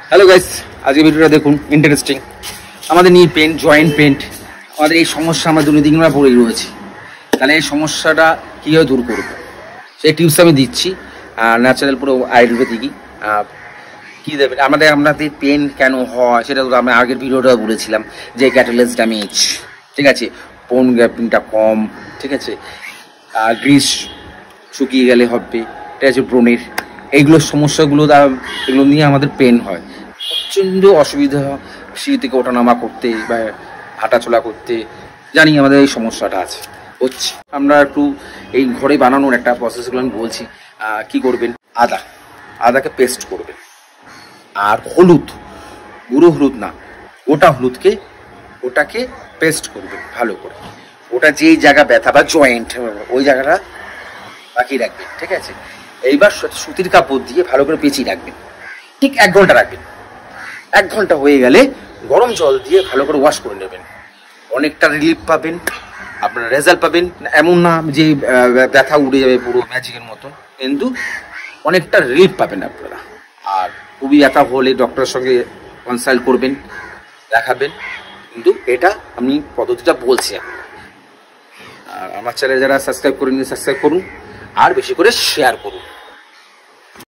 Hello guys, আজকে ভিডিওটা দেখুন, ইন্টারেস্টিং। আমাদের নি পেন, জয়েন্ট পেন্ট, আমাদের এই সমস্যা আমরা দৈনন্দিন আমরা পড়েই রয়েছি। তাহলে এই সমস্যাটা কীভাবে দূর করবো সেই টিপস আমি দিচ্ছি। ন্যাচারাল পুরো আয়ুর্বেদিকই। কী দেবেন আপনাদের পেন কেন হয় সেটা তো আমি আগের ভিডিওটা বলেছিলাম, যে ক্যাটালেস ড্যামেজ, ঠিক আছে, বোন গ্যাপিংটা কম, ঠিক আছে, গ্রিস শুকিয়ে গেলে হবে, ঠিক আছে, ব্রণের এইগুলো সমস্যাগুলো এগুলো নিয়ে আমাদের পেন হয়, প্রচণ্ড অসুবিধা সিঁড়ি থেকে ওঠানামা করতে বা হাঁটাচলা করতে। জানি আমাদের এই সমস্যাটা আছে হচ্ছে। আমরা একটু এই ঘরে বানানোর একটা প্রসেসগুলো আমি বলছি। কি করবেন, আদাকে পেস্ট করবেন, আর হলুদ, গুঁড়ো হলুদ না, গোটা হলুদকে ওটাকে পেস্ট করবেন ভালো করে। ওটা যেই জায়গা ব্যথা বা জয়েন্ট ওই জায়গাটা বাকি রাখবেন, ঠিক আছে। এইবার সুতির কাপড় দিয়ে ভালো করে পেঁচিয়ে রাখবেন, ঠিক 1 ঘন্টা রাখবেন। 1 ঘন্টা হয়ে গেলে গরম জল দিয়ে ভালো করে ওয়াশ করে নেবেন। অনেকটা রিলিফ পাবেন, আপনারা রেজাল্ট পাবেন। এমন না যে ব্যথা উড়ে যাবে পুরো ম্যাজিকের মতন, কিন্তু অনেকটা রিলিফ পাবেন আপনারা। আর খুবই ব্যথা হলে ডক্টরের সঙ্গে কনসাল্ট করবেন, দেখাবেন। কিন্তু এটা আমি পদ্ধতিটা বলছি। আর আমার চ্যানেল যারা সাবস্ক্রাইব করেন, সাবস্ক্রাইব করুন, আর বেশি করে শেয়ার করুন।